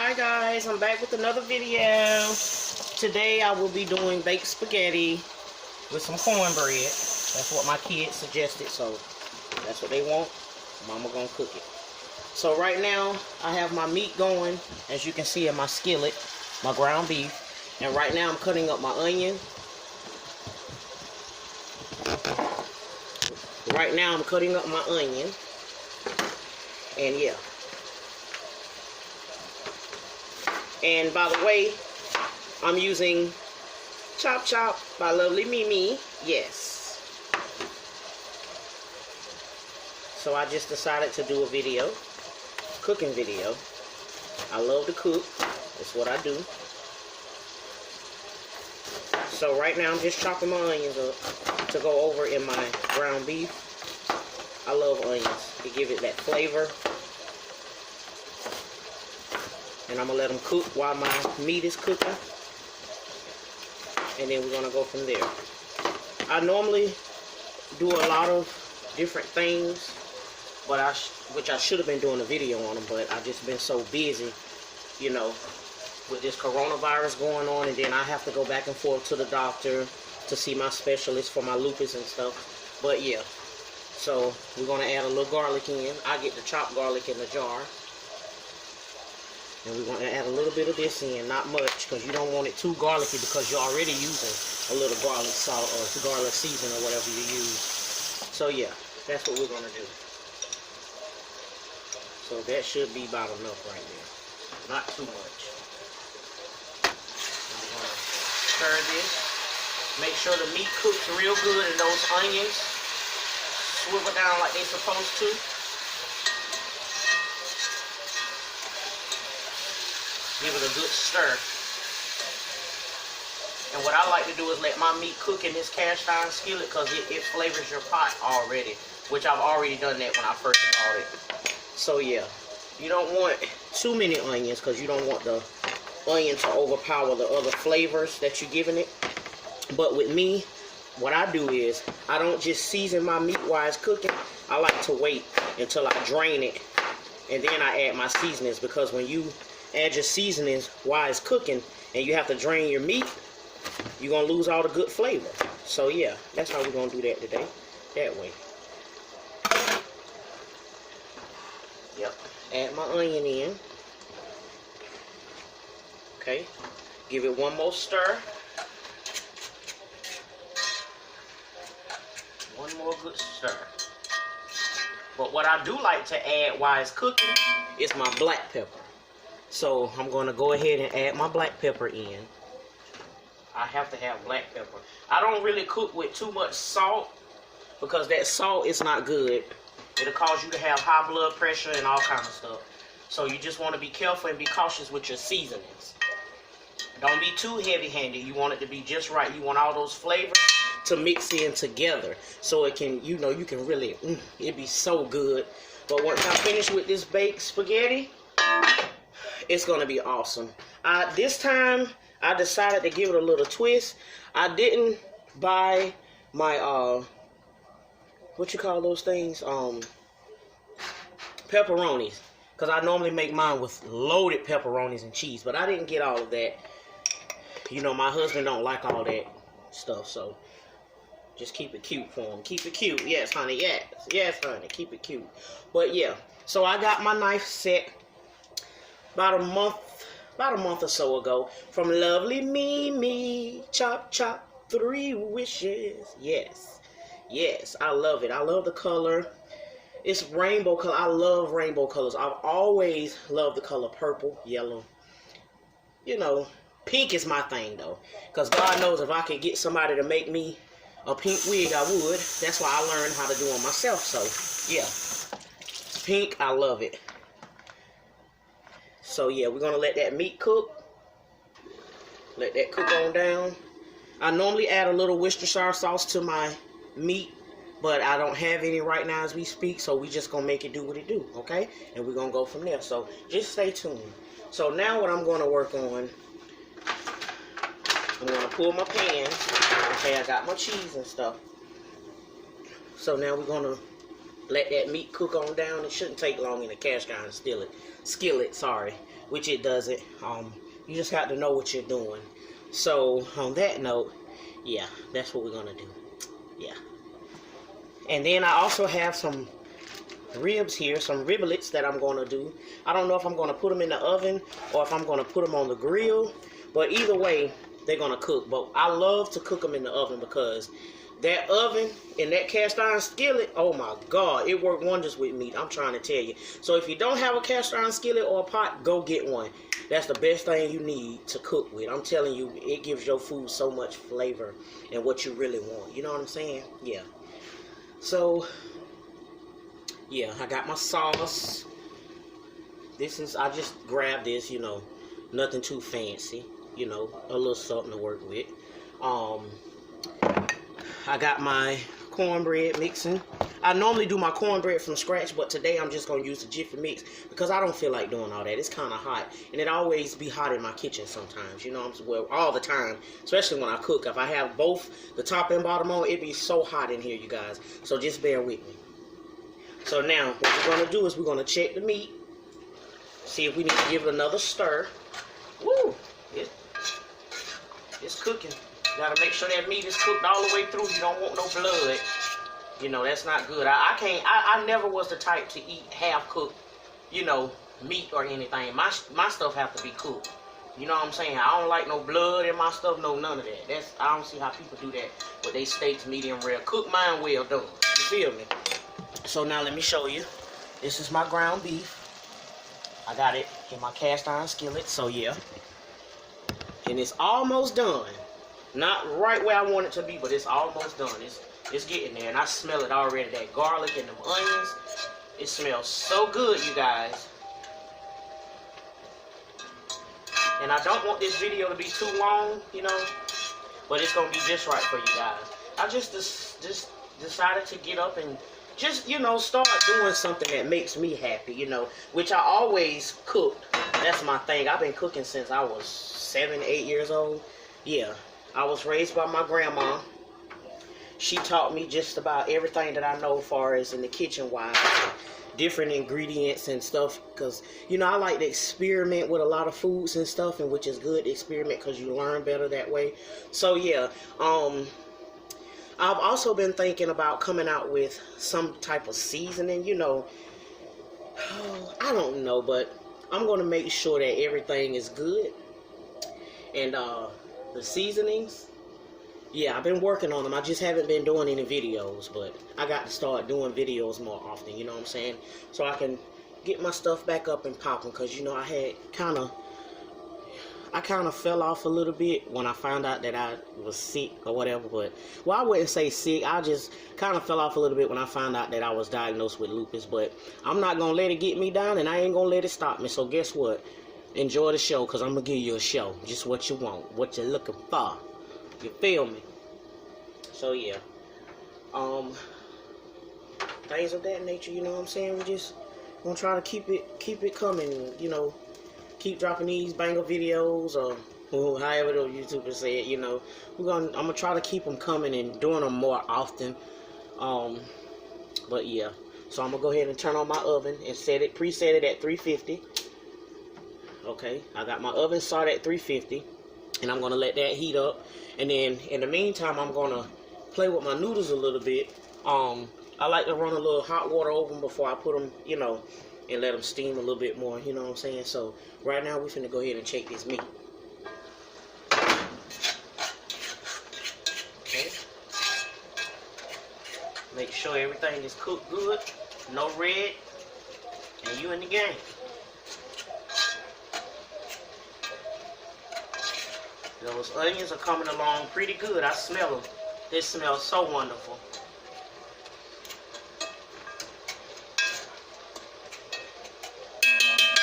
Hi guys, I'm back with another video. Today I will be doing baked spaghetti with some cornbread. That's what my kids suggested, so that's what they want. Mama gonna cook it. So right now I have my meat going, as you can see in my skillet, my ground beef. And right now I'm cutting up my onion. Right now I'm cutting up my onion. And yeah. And by the way, I'm using Chop Chop by Lovely Mimi. Yes. So I just decided to do a video, cooking video. I love to cook. That's what I do. So right now I'm just chopping my onions up to go over in my ground beef. I love onions. They give it that flavor. And I'm going to let them cook while my meat is cooking. And then we're going to go from there. I normally do a lot of different things, but which I should have been doing a video on them, but I've just been so busy, you know, with this coronavirus going on. And then I have to go back and forth to the doctor to see my specialist for my lupus and stuff. But yeah, so we're going to add a little garlic in. I get the chopped garlic in the jar. And we're going to add a little bit of this in, not much, because you don't want it too garlicky, because you're already using a little garlic salt or garlic season or whatever you use. So yeah, that's what we're going to do. So that should be about enough right there. Not too much. I'm going to stir this. Make sure the meat cooks real good and those onions swivel down like they're supposed to. Give it a good stir. And what I like to do is let my meat cook in this cast iron skillet, because it flavors your pot already, which I've already done that when I first bought it. So yeah, you don't want too many onions, because you don't want the onion to overpower the other flavors that you're giving it. But with me, what I do is I don't just season my meat while it's cooking. I like to wait until I drain it, and then I add my seasonings, because when you add your seasonings while it's cooking and you have to drain your meat, you're going to lose all the good flavor. So yeah, that's how we're going to do that today. That way. Yep. Add my onion in. Okay. Give it one more stir. One more good stir. But what I do like to add while it's cooking is my black pepper. So I'm going to go ahead and add my black pepper in. I have to have black pepper. I don't really cook with too much salt, because that salt is not good. It'll cause you to have high blood pressure and all kinds of stuff. So you just want to be careful and be cautious with your seasonings. Don't be too heavy-handed. You want it to be just right. You want all those flavors to mix in together, so it can, you know, you can really, it'd be so good. But once I finish with this baked spaghetti, it's going to be awesome. This time, I decided to give it a little twist. I didn't buy my, what you call those things? Pepperonis. Because I normally make mine with loaded pepperonis and cheese. But I didn't get all of that. You know, my husband don't like all that stuff. So, just keep it cute for him. Keep it cute. Yes, honey. Yes. Yes, honey. Keep it cute. But, yeah. So, I got my knife set about a month or so ago from Lovely Mimi. Chop Chop 3 wishes. Yes, yes, I love it. I love the color. It's rainbow color. I love rainbow colors. I've always loved the color purple, yellow. You know, pink is my thing though, because God knows if I could get somebody to make me a pink wig, I would. That's why I learned how to do them myself. So yeah, pink, I love it. So yeah, we're going to let that meat cook. Let that cook on down. I normally add a little Worcestershire sauce to my meat, but I don't have any right now as we speak, so we just going to make it do what it do, okay? And we're going to go from there. So just stay tuned. So now what I'm going to work on, I'm going to pull my pan. Okay, I got my cheese and stuff. So now we're going to let that meat cook on down. It shouldn't take long in the cast iron skillet, sorry. which it doesn't. You just got to know what you're doing. So on that note, yeah, that's what we're gonna do. Yeah. And then I also have some ribs here, some riblets that I'm gonna do. I don't know if I'm gonna put them in the oven or if I'm gonna put them on the grill, but either way, they're gonna cook. But I love to cook them in the oven because that oven and that cast iron skillet, oh my God, it worked wonders with meat. I'm trying to tell you. So if you don't have a cast iron skillet or a pot, go get one. That's the best thing you need to cook with. I'm telling you, it gives your food so much flavor and what you really want. You know what I'm saying? Yeah. So, yeah, I got my sauce. I just grabbed this, you know, nothing too fancy, you know, a little something to work with. I got my cornbread mixing. I normally do my cornbread from scratch, but today I'm just going to use the Jiffy Mix because I don't feel like doing all that. It's kind of hot, and it always be hot in my kitchen sometimes, you know, well, all the time, especially when I cook. If I have both the top and bottom on, it be so hot in here, you guys, so just bear with me. So now, what we're going to do is we're going to check the meat, see if we need to give it another stir. Woo! It's cooking. You got to make sure that meat is cooked all the way through. You don't want no blood. You know, that's not good. I never was the type to eat half-cooked, you know, meat or anything. My stuff have to be cooked. You know what I'm saying? I don't like no blood in my stuff, no none of that. I don't see how people do that with they steaks medium rare. Cook mine well done. You feel me? So now let me show you. This is my ground beef. I got it in my cast iron skillet, so yeah. And it's almost done. Not right where I want it to be, but it's almost done. It's getting there, and I smell it already. That garlic and them onions, it smells so good, you guys. And I don't want this video to be too long, you know, but it's gonna be just right for you guys. I just decided to get up and just, you know, start doing something that makes me happy, you know, which I always cooked. That's my thing. I've been cooking since I was 7, 8 years old. Yeah, I was raised by my grandma. She taught me just about everything that I know as far as in the kitchen wise, different ingredients and stuff, because, you know, I like to experiment with a lot of foods and stuff, and which is good to experiment because you learn better that way. So yeah, I've also been thinking about coming out with some type of seasoning, you know. I don't know, but I'm going to make sure that everything is good. And the seasonings, yeah, I've been working on them. I just haven't been doing any videos, but I got to start doing videos more often, you know what I'm saying? So I can get my stuff back up and popping, because, you know, I kind of fell off a little bit when I found out that I was sick or whatever. But, well, I wouldn't say sick. I just kind of fell off a little bit when I found out that I was diagnosed with lupus. But I'm not going to let it get me down, and I ain't going to let it stop me. So guess what? Enjoy the show, because I'm going to give you a show. Just what you want, what you're looking for. You feel me? So, yeah. Things of that nature, you know what I'm saying? We just going to try to keep it coming, you know. Keep dropping these banger videos, or however the YouTubers say it, you know. I'm gonna try to keep them coming and doing them more often. But yeah, so I'm gonna go ahead and turn on my oven and preset it at 350. Okay, I got my oven started at 350, and I'm gonna let that heat up. And then in the meantime, I'm gonna play with my noodles a little bit. I like to run a little hot water over them before I put them, you know, and let them steam a little bit more, you know what I'm saying? So right now we're finna go ahead and check this meat. Okay. Make sure everything is cooked good, no red, and you in the game. Those onions are coming along pretty good. I smell them. This smells so wonderful.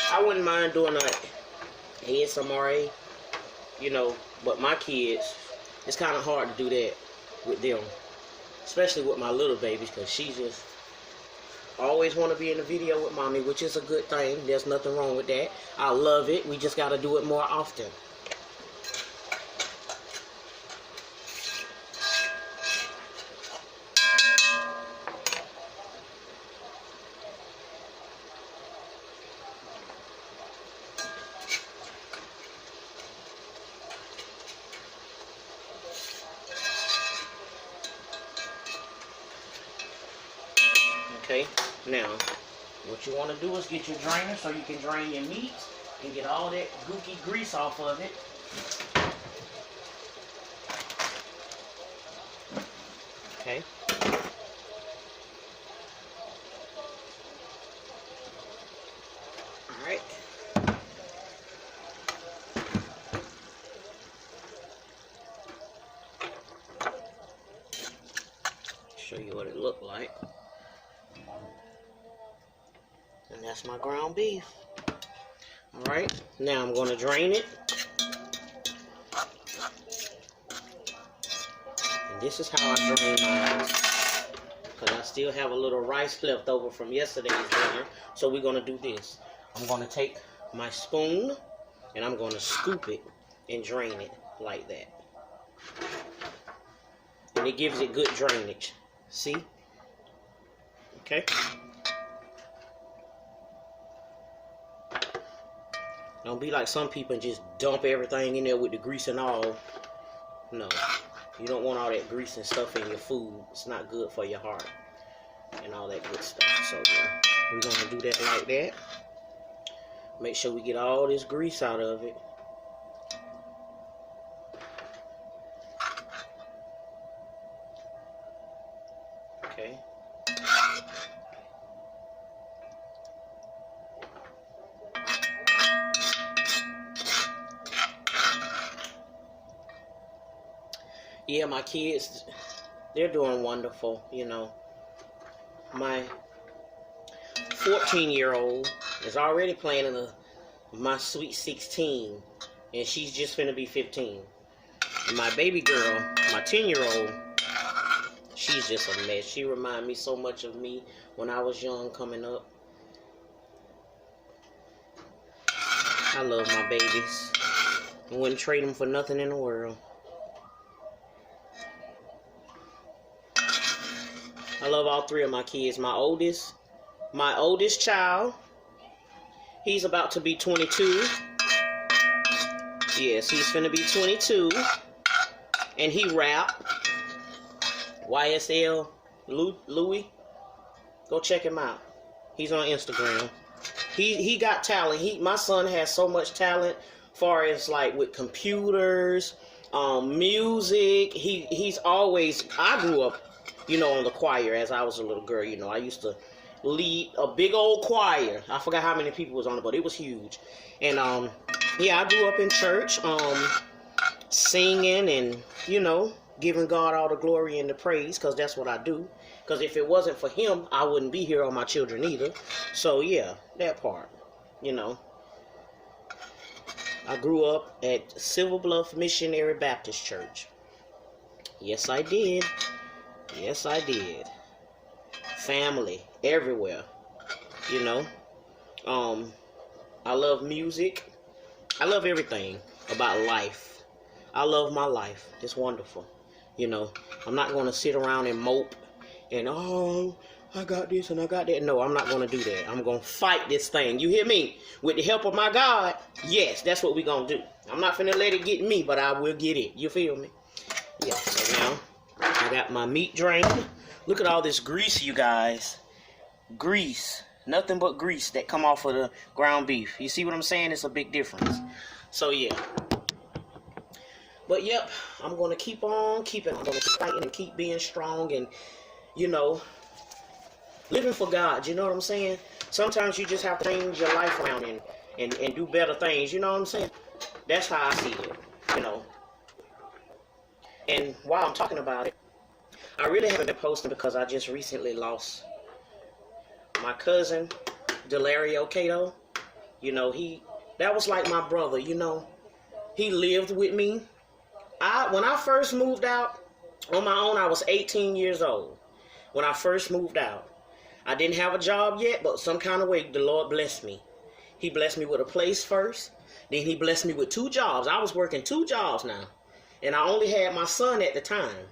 I wouldn't mind doing like ASMR, you know, but my kids, it's kind of hard to do that with them, especially with my little babies, because she just always want to be in the video with mommy, which is a good thing. There's nothing wrong with that. I love it. We just got to do it more often. Okay, now, what you want to do is get your drainer so you can drain your meat and get all that gooky grease off of it. Okay. Alright. Show you what it looked like. And that's my ground beef. Alright, now I'm going to drain it. And this is how I drain mine. Because I still have a little rice left over from yesterday's dinner. So we're going to do this. I'm going to take my spoon and I'm going to scoop it and drain it like that. And it gives it good drainage. See? Okay. Don't be like some people and just dump everything in there with the grease and all. No. You don't want all that grease and stuff in your food. It's not good for your heart and all that good stuff. So yeah, we're going to do that like that. Make sure we get all this grease out of it. Okay. Yeah, my kids, they're doing wonderful, you know. My 14-year-old is already planning my sweet 16, and she's just finna be 15. And my baby girl, my 10-year-old, she's just a mess. She reminds me so much of me when I was young coming up. I love my babies. I wouldn't trade them for nothing in the world. I love all three of my kids. My oldest child, he's about to be 22. Yes, he's finna be 22. And he rap. YSL Louis. Go check him out. He's on Instagram. He got talent. My son has so much talent far as like with computers, music. He's always, I grew up, you know, on the choir as I was a little girl. You know, I used to lead a big old choir. I forgot how many people was on it, but it was huge. And yeah, I grew up in church, singing and, you know, giving God all the glory and the praise, because that's what I do. Because if it wasn't for him, I wouldn't be here, or my children either. So yeah, that part, you know. I grew up at Silver Bluff Missionary Baptist Church. Yes, I did. Yes, I did. Family everywhere, you know. I love music. I love everything about life. I love my life. It's wonderful. You know, I'm not going to sit around and mope and, oh, I got this and I got that. No, I'm not going to do that. I'm going to fight this thing. You hear me? With the help of my God, yes, that's what we're going to do. I'm not finna let it get me, but I will get it. You feel me? Yeah, so now I got my meat drained. Look at all this grease, you guys. Grease. Nothing but grease that come off of the ground beef. You see what I'm saying? It's a big difference. So, yeah. But, yep, I'm going to keep on keeping. I'm going to keep fighting and keep being strong and, you know, living for God. You know what I'm saying? Sometimes you just have to change your life around and do better things. You know what I'm saying? That's how I see it, you know. And while I'm talking about it, I really haven't been posting because I just recently lost my cousin, Delario Cato. You know, that was like my brother, you know. He lived with me. When I first moved out on my own, I was 18 years old. When I first moved out, I didn't have a job yet, but some kind of way the Lord blessed me. He blessed me with a place first. Then he blessed me with 2 jobs. I was working 2 jobs now. And I only had my son at the time.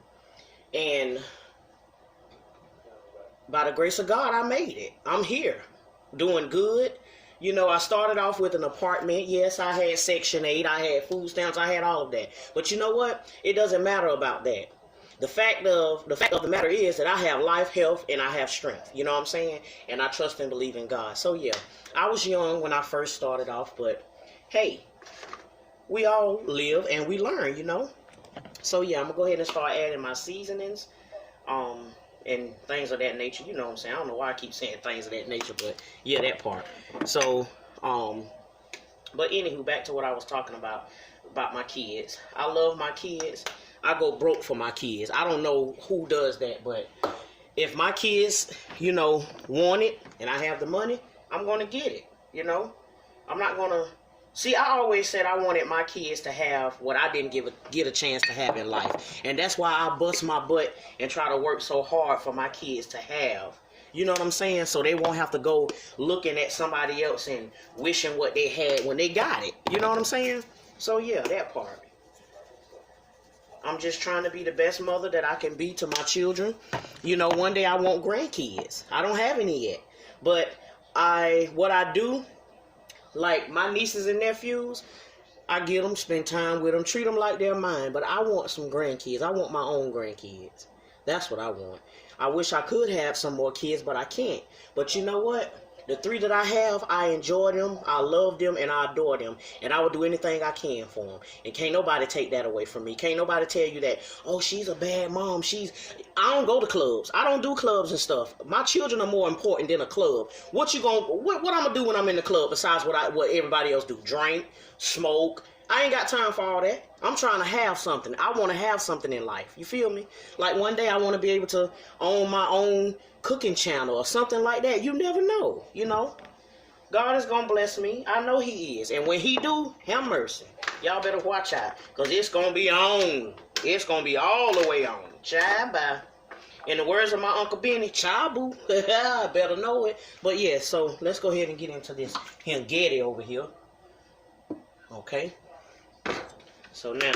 And by the grace of God, I made it. I'm here, doing good. You know, I started off with an apartment. Yes, I had Section 8. I had food stamps. I had all of that. But you know what? It doesn't matter about that. the fact of the matter is that I have life, health, and I have strength. You know what I'm saying? And I trust and believe in God. So yeah, I was young when I first started off, but hey, we all live and we learn, you know. So yeah, I'm gonna go ahead and start adding my seasonings, and things of that nature. You know what I'm saying? I don't know why I keep saying things of that nature, but yeah, that part. So, but anywho, back to what I was talking about my kids. I love my kids. I go broke for my kids. I don't know who does that, but if my kids, you know, want it and I have the money, I'm gonna get it. You know, I'm not gonna. See, I always said I wanted my kids to have what I didn't get a chance to have in life. And that's why I bust my butt and try to work so hard for my kids to have. You know what I'm saying? So they won't have to go looking at somebody else and wishing what they had when they got it. You know what I'm saying? So yeah, that part. I'm just trying to be the best mother that I can be to my children. You know, one day I want grandkids. I don't have any yet. But what I do, like my nieces and nephews, I get them, spend time with them, treat them like they're mine. But I want some grandkids. I want my own grandkids. That's what I want. I wish I could have some more kids, but I can't. But you know what? The 3 that I have, I enjoy them, I love them, and I adore them. And I will do anything I can for them. And can't nobody take that away from me. Can't nobody tell you that, oh, she's a bad mom. I don't go to clubs. I don't do clubs and stuff. My children are more important than a club. What I'm gonna do when I'm in the club besides what everybody else do? Drink, smoke. I ain't got time for all that. I'm trying to have something. I want to have something in life. You feel me? Like one day I want to be able to own my own cooking channel or something like that. You never know, you know. God is going to bless me. I know he is. And when he do, have mercy. Y'all better watch out. Because it's going to be on. It's going to be all the way on. Child, bye. In the words of my Uncle Benny, child boo. I better know it. But yeah, so let's go ahead and get into this Hengedi over here. Okay. So now,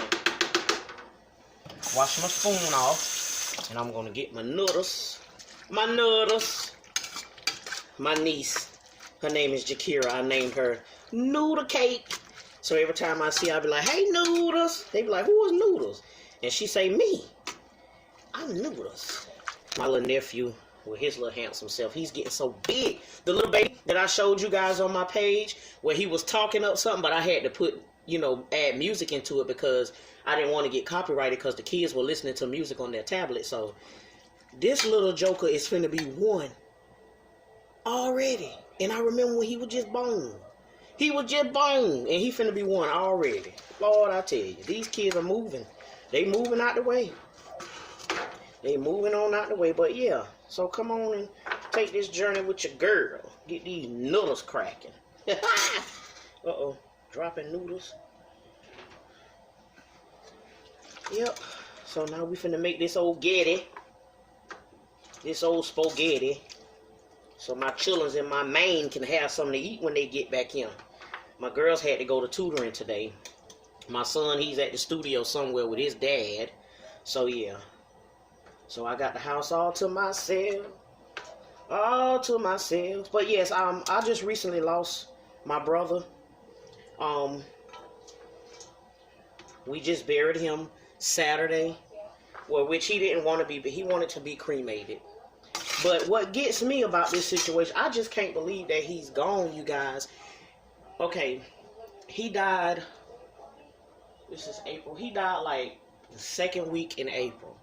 wash my spoon off. And I'm going to get my noodles. My niece, her name is Jakira. I named her Noodle Cake. So every time I see her, I be like, hey, Noodles. They be like, who is Noodles? And she say, me. I'm Noodles. My little nephew with his little handsome self, he's getting so big. The little baby that I showed you guys on my page where he was talking up something, but I had to put, you know, add music into it because I didn't want to get copyrighted because the kids were listening to music on their tablet. So this little joker is finna be 1 already. And I remember when he was just born. He was just born. And he finna be 1 already. Lord, I tell you. These kids are moving. They moving out the way. They moving on out the way. But yeah. So come on and take this journey with your girl. Get these noodles cracking. Uh-oh. Dropping noodles. Yep. So now we finna make this old getty. This old spaghetti, so my children and my main can have something to eat when they get back in. My girls had to go to tutoring today. My son, he's at the studio somewhere with his dad. So yeah. So I got the house all to myself. All to myself. But yes, I just recently lost my brother. We just buried him Saturday. Well, which he didn't want to be, but he wanted to be cremated. But what gets me about this situation, I just can't believe that he's gone, you guys. Okay, he died, this is April. He died like the 2nd week in April.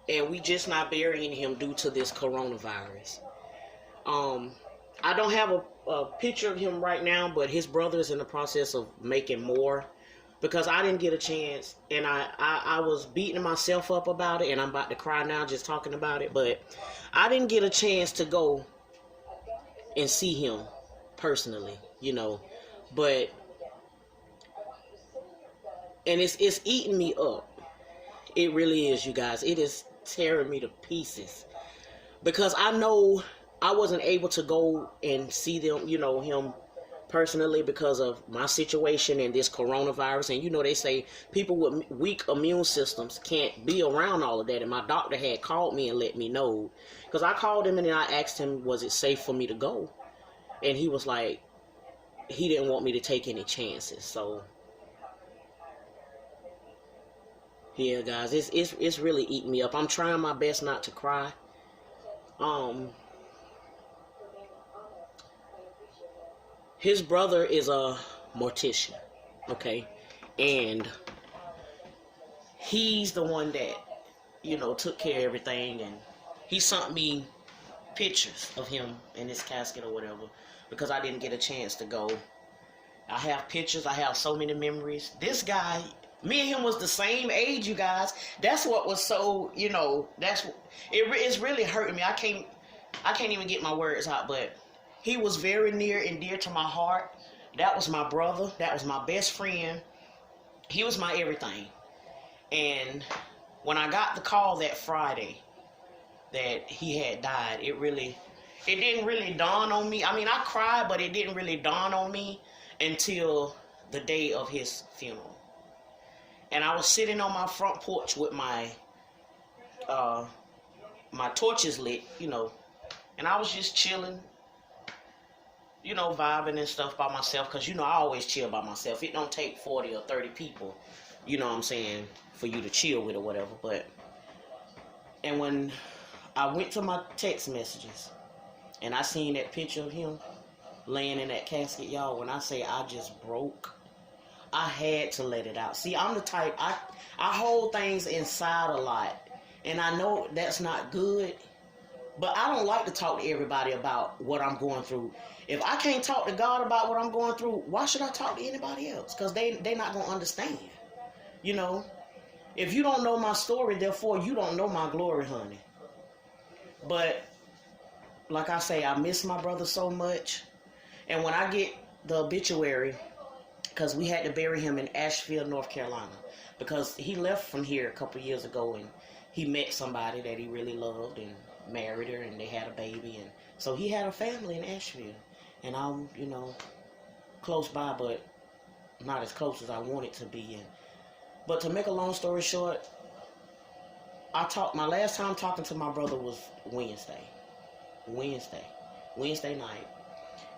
And we just not burying him due to this coronavirus. I don't have a picture of him right now, but his brother is in the process of making more. Because I didn't get a chance, and I was beating myself up about it, and I'm about to cry now just talking about it, but I didn't get a chance to go and see him personally, you know, but, and it's eating me up. It really is, you guys. It is tearing me to pieces, because I know I wasn't able to go and see them, you know, him personally because of my situation and this coronavirus. And you know, they say people with weak immune systems can't be around all of that. And my doctor had called me and let me know, because I called him and then I asked him, was it safe for me to go? And he was like, he didn't want me to take any chances. So Yeah, guys, it's really eating me up. I'm trying my best not to cry. His brother is a mortician, okay, and he's the one that took care of everything, and he sent me pictures of him in his casket or whatever because I didn't get a chance to go. I have pictures. I have so many memories. This guy, me and him was the same age, you guys. That's what was so, it's really hurting me. I can't even get my words out, but he was very near and dear to my heart. That was my brother. That was my best friend. He was my everything. And when I got the call that Friday that he had died, it didn't really dawn on me. I mean, I cried, but it didn't really dawn on me until the day of his funeral. And I was sitting on my front porch with my torches lit, and I was just chilling, vibing and stuff by myself, because I always chill by myself. It don't take 40 or 30 people, what I'm saying, for you to chill with or whatever. And when I went to my text messages and I seen that picture of him laying in that casket, y'all, when I say I just broke, I had to let it out. See, I'm the type, I hold things inside a lot, and I know that's not good, but I don't like to talk to everybody about what I'm going through. If I can't talk to God about what I'm going through, why should I talk to anybody else? Because they're not going to understand, If you don't know my story, therefore you don't know my glory, honey. But like I say, I miss my brother so much. And when I get the obituary, because we had to bury him in Asheville, North Carolina, because he left from here a couple years ago, and he met somebody that he really loved and married her, and they had a baby, and so he had a family in Asheville. And I'm, close by, but not as close as I wanted to be. But to make a long story short, my last time talking to my brother was Wednesday night.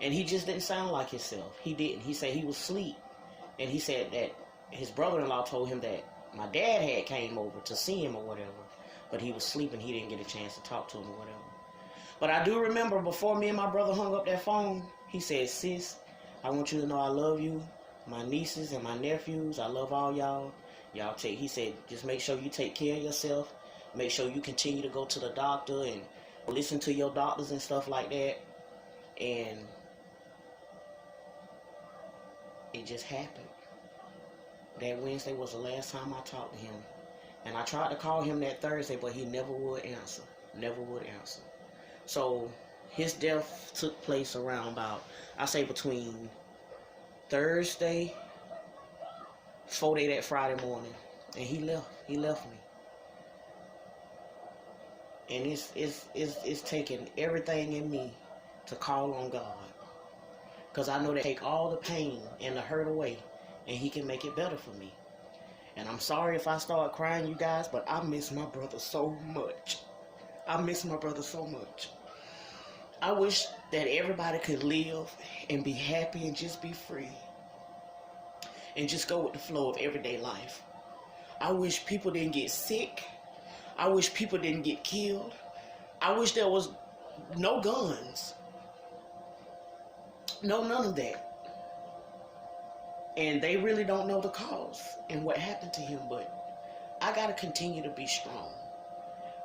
And he just didn't sound like himself. He didn't. He said he was asleep. And he said that his brother-in-law told him that my dad had came over to see him or whatever. But he was sleeping. He didn't get a chance to talk to him or whatever. But I do remember before me and my brother hung up that phone, he said, "Sis, I want you to know I love you. My nieces and my nephews, I love all y'all. He said, just make sure you take care of yourself. Make sure you continue to go to the doctor and listen to your doctors and stuff like that." And it just happened. That Wednesday was the last time I talked to him. And I tried to call him that Thursday, but he never would answer. So his death took place around between Thursday, 4 day that Friday morning. And he left me. And it's taking everything in me to call on God. Because I know that take all the pain and the hurt away, and he can make it better for me. And I'm sorry if I start crying, you guys, but I miss my brother so much. I wish that everybody could live and be happy and just be free. And just go with the flow of everyday life. I wish people didn't get sick. I wish people didn't get killed. I wish there was no guns. No, none of that. And they really don't know the cause and what happened to him, but I got to continue to be strong.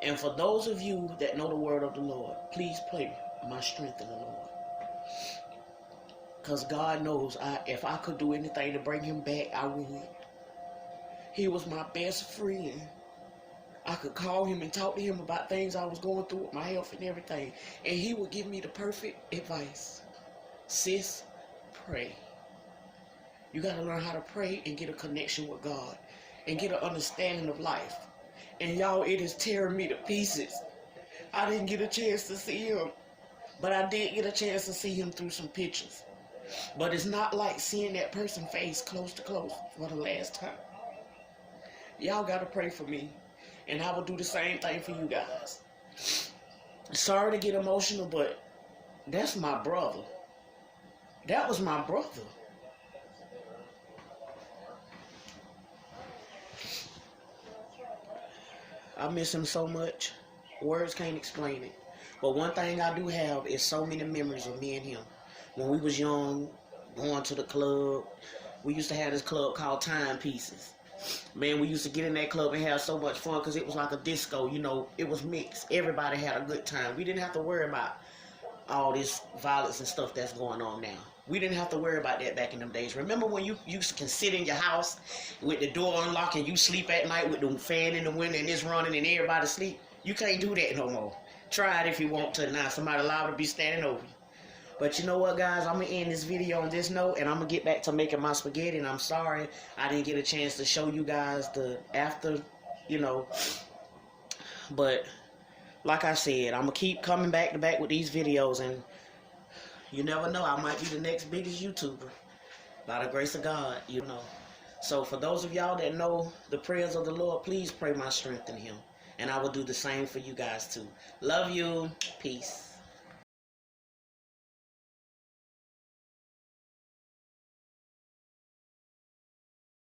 And for those of you that know the word of the Lord, please pray my strength in the Lord. Because God knows if I could do anything to bring him back, I would. He was my best friend. I could call him and talk to him about things I was going through with my health and everything. And he would give me the perfect advice. Sis, pray. You got to learn how to pray and get a connection with God. And get an understanding of life. And y'all, it is tearing me to pieces. I didn't get a chance to see him. But I did get a chance to see him through some pictures. But it's not like seeing that person's face close to close for the last time. Y'all got to pray for me. And I will do the same thing for you guys. Sorry to get emotional, but that's my brother. That was my brother. I miss him so much. Words can't explain it. But one thing I do have is so many memories of me and him. When we was young, going to the club, we used to have this club called Timepieces. Man, we used to get in that club and have so much fun because it was like a disco, you know, it was mixed. Everybody had a good time. We didn't have to worry about all this violence and stuff that's going on now. We didn't have to worry about that back in them days. Remember when you can sit in your house with the door unlocked and you sleep at night with the fan in the window and it's running and everybody sleep? You can't do that no more. Try it if you want to now. Somebody liable to be standing over you. But you know what, guys? I'm going to end this video on this note, and I'm going to get back to making my spaghetti. And I'm sorry I didn't get a chance to show you guys the after, you know. But like I said, I'm going to keep coming back to back with these videos. And you never know, I might be the next biggest YouTuber. By the grace of God, you know. So for those of y'all that know the prayers of the Lord, please pray my strength in him. And I will do the same for you guys too. Love you. Peace.